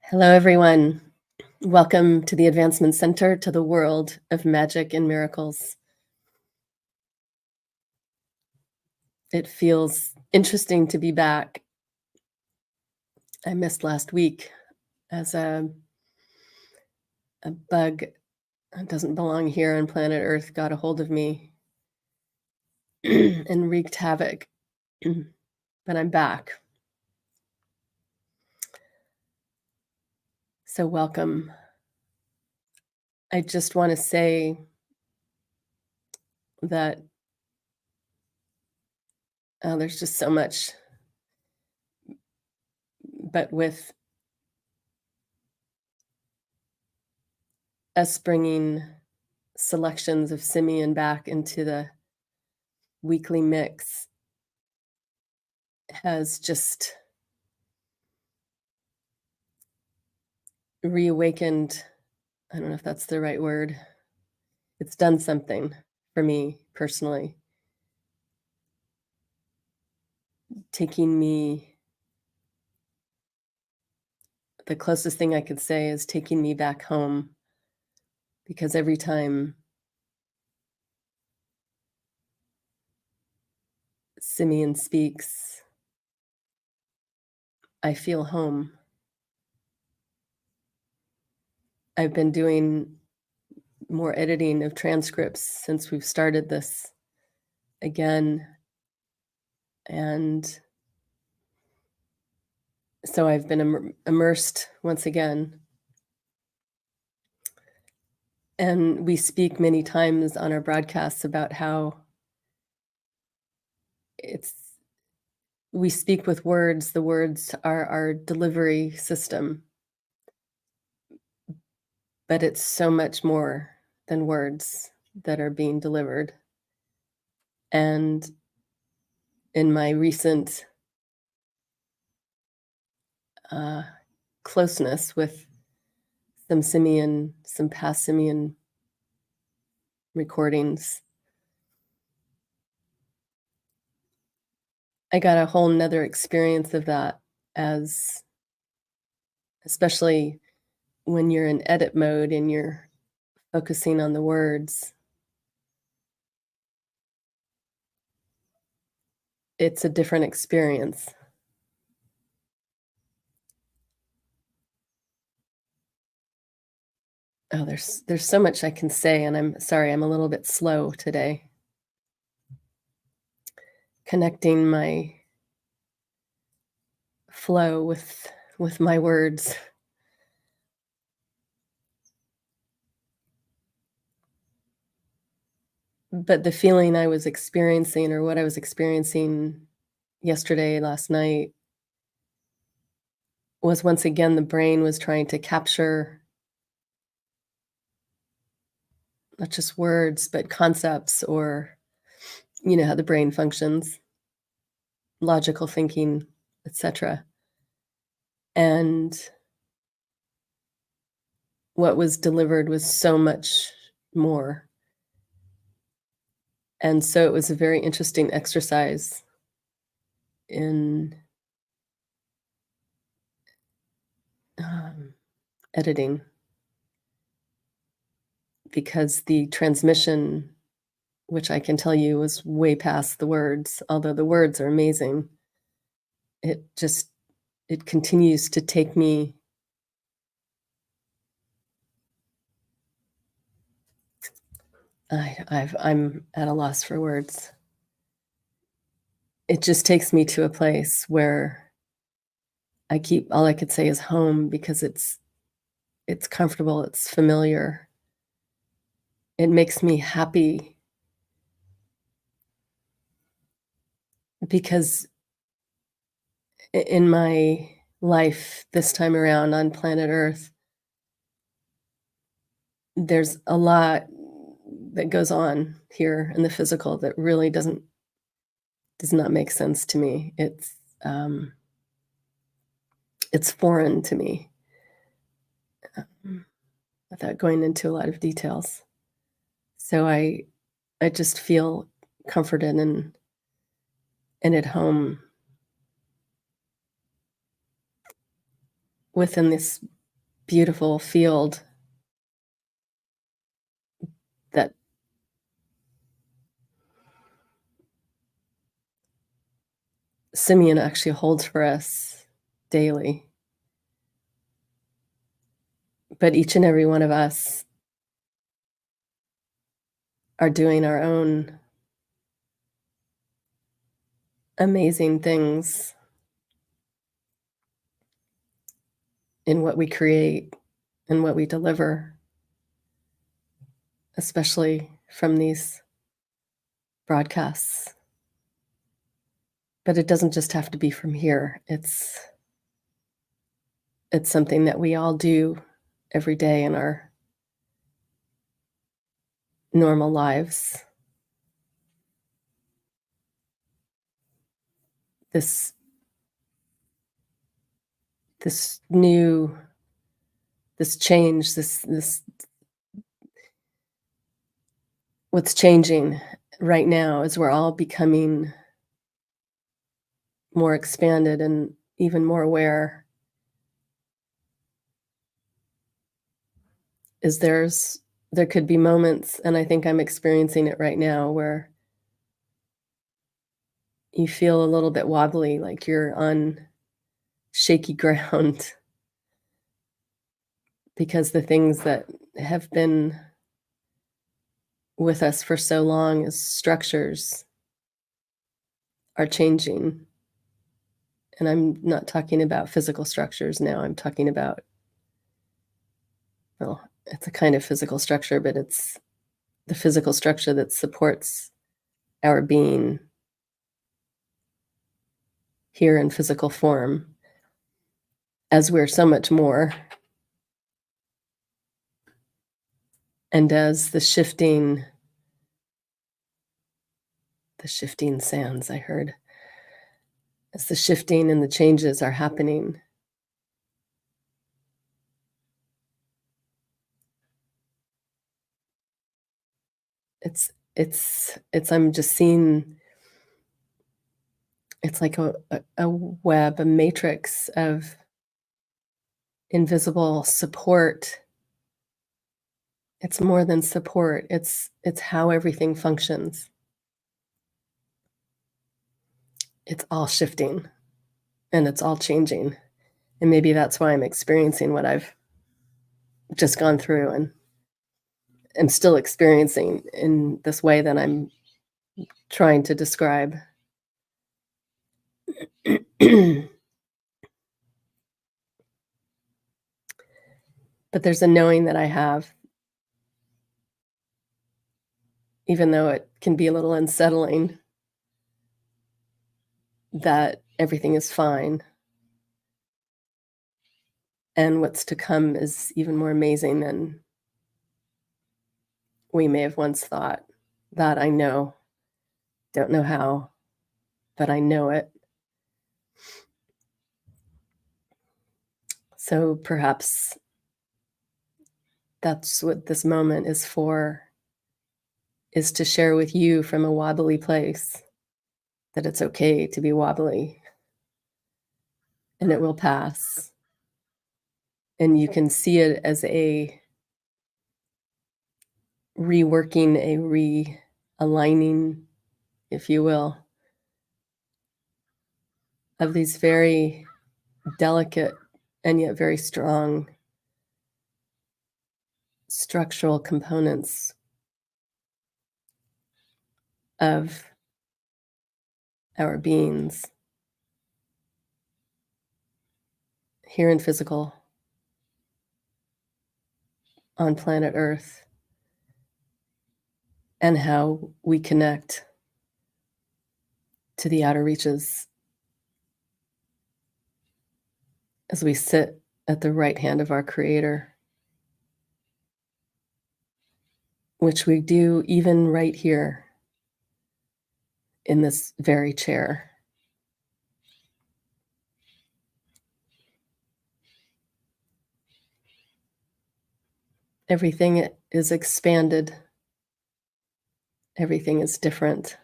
Hello, everyone. Welcome to the Advancement Center to the world of magic and miracles. It feels interesting to be back. I missed last week as a bug that doesn't belong here on planet Earth got a hold of me and wreaked havoc. But I'm back. So, welcome. I just want to say that there's just so much, but with us bringing selections of Simeon back into the weekly mix has just reawakened. I don't know if that's the right word. It's done something for me personally, taking me the closest thing I could say is taking me back home, because every time Simeon speaks, I feel home. I've been doing more editing of transcripts since we've started this again, and so I've been immersed once again. And we speak many times on our broadcasts about how we speak with words. The words are our delivery system, but it's so much more than words that are being delivered. And in my recent closeness with some past Simeon recordings, I got a whole nother experience of that, as especially when you're in edit mode and you're focusing on the words. It's a different experience. Oh, there's so much I can say, and I'm sorry, I'm a little bit slow today. Connecting my flow with my words. But the feeling I was experiencing, or what I was experiencing yesterday, last night, was once again the brain was trying to capture not just words, but concepts, or you know how the brain functions, logical thinking, etc. And what was delivered was so much more. And so it was a very interesting exercise in editing, because the transmission, which I can tell you was way past the words, although the words are amazing, it continues to take me I'm at a loss for words. It just takes me to a place where all I could say is home, because it's comfortable, it's familiar. It makes me happy, because in my life this time around on planet Earth, there's a lot that goes on here in the physical that really does not make sense to me. It's foreign to me, without going into a lot of details. So I just feel comforted and at home within this beautiful field that Simeon actually holds for us daily. But each and every one of us are doing our own amazing things in what we create and what we deliver, especially from these broadcasts. But it doesn't just have to be from here. It's something that we all do every day in our normal lives. This this new this change, this what's changing right now is we're all becoming more expanded and even more aware is there could be moments, and I think I'm experiencing it right now, where you feel a little bit wobbly, like you're on shaky ground because the things that have been with us for so long as structures are changing. And I'm not talking about physical structures now. I'm talking about, well, it's a kind of physical structure, but it's the physical structure that supports our being here in physical form, as we're so much more. And as the shifting sands, I heard, as the shifting and the changes are happening, it's I'm just seeing it's like a web, a matrix of invisible support. It's more than support, it's how everything functions. It's all shifting, and it's all changing, and maybe that's why I'm experiencing what I've just gone through and am still experiencing in this way that I'm trying to describe. But there's a knowing that I have, even though it can be a little unsettling, that everything is fine, and what's to come is even more amazing than we may have once thought. That I know. Don't know how, but I know it. So perhaps that's what this moment is for, is to share with you from a wobbly place that it's okay to be wobbly and it will pass. And you can see it as a reworking, a realigning, if you will, of these very delicate and yet very strong structural components of our beings here in physical, on planet Earth, and how we connect to the outer reaches as we sit at the right hand of our Creator, which we do even right here in this very chair. Everything is expanded. Everything is different.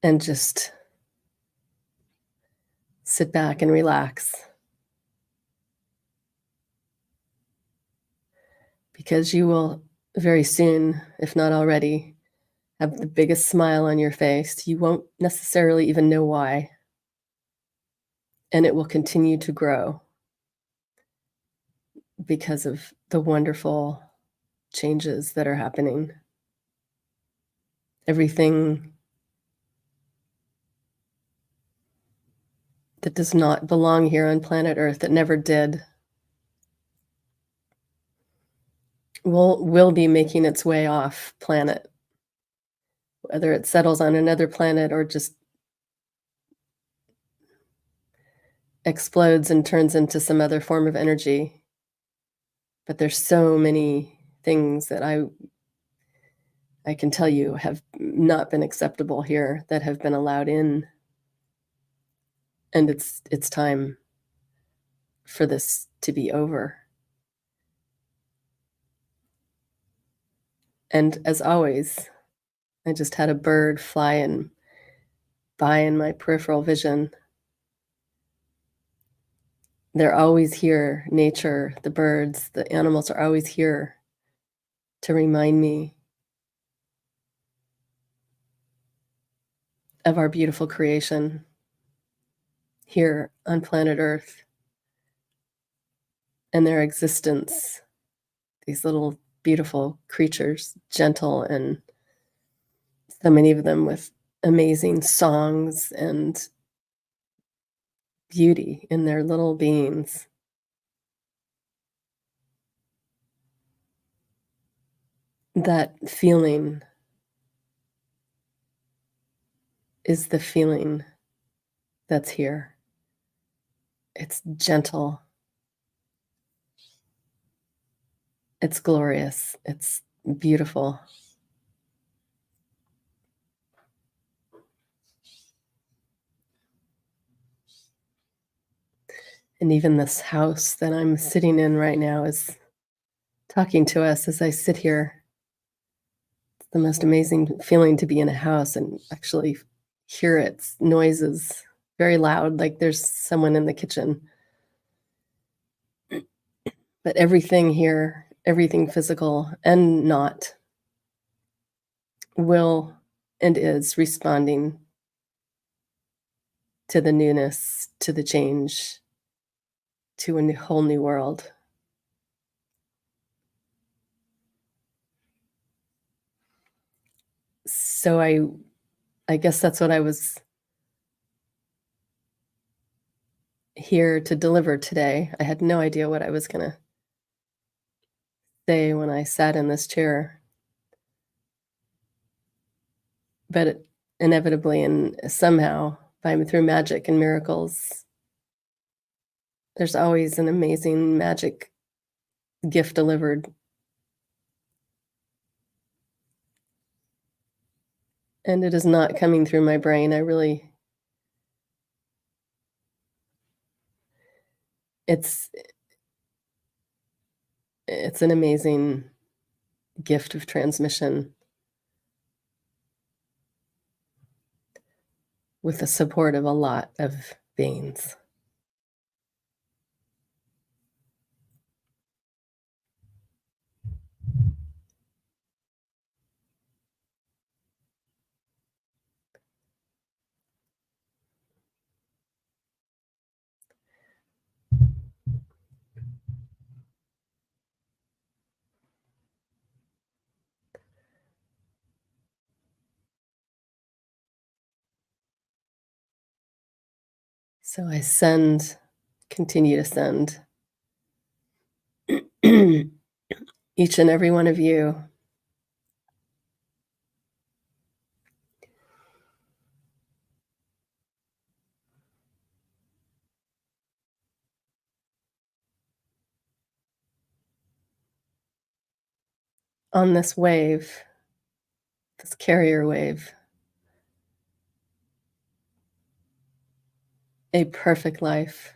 and just sit back and relax, because you will very soon, if not already, have the biggest smile on your face. You won't necessarily even know why, and it will continue to grow because of the wonderful changes that are happening. Everything that does not belong here on planet Earth, that never did, will be making its way off planet, whether it settles on another planet or just explodes and turns into some other form of energy. But there's so many things that I can tell you have not been acceptable here that have been allowed in, and it's time for this to be over. And as always, I just had a bird flying by in my peripheral vision. They're always here. Nature, the birds, the animals are always here to remind me of our beautiful creation here on planet Earth and their existence. These little beautiful creatures, gentle, and so many of them with amazing songs and beauty in their little beings. That feeling is the feeling that's here. It's gentle. It's glorious. It's beautiful. And even this house that I'm sitting in right now is talking to us as I sit here. It's the most amazing feeling to be in a house and actually hear its noises very loud, like there's someone in the kitchen. But everything here, everything physical and not, will and is responding to the newness, to the change, to a whole new world. So I guess that's what I was here to deliver today. I had no idea what I was going to say when I sat in this chair, but inevitably and somehow, through magic and miracles, there's always an amazing magic gift delivered. And it is not coming through my brain. It's an amazing gift of transmission with the support of a lot of beings. So I continue to send each and every one of you on this wave, this carrier wave, a perfect life,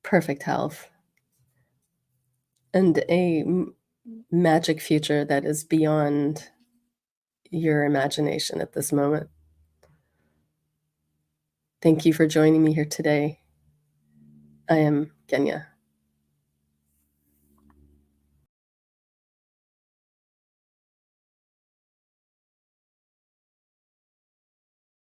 perfect health, and a magic future that is beyond your imagination at this moment. Thank you for joining me here today. I am Genya.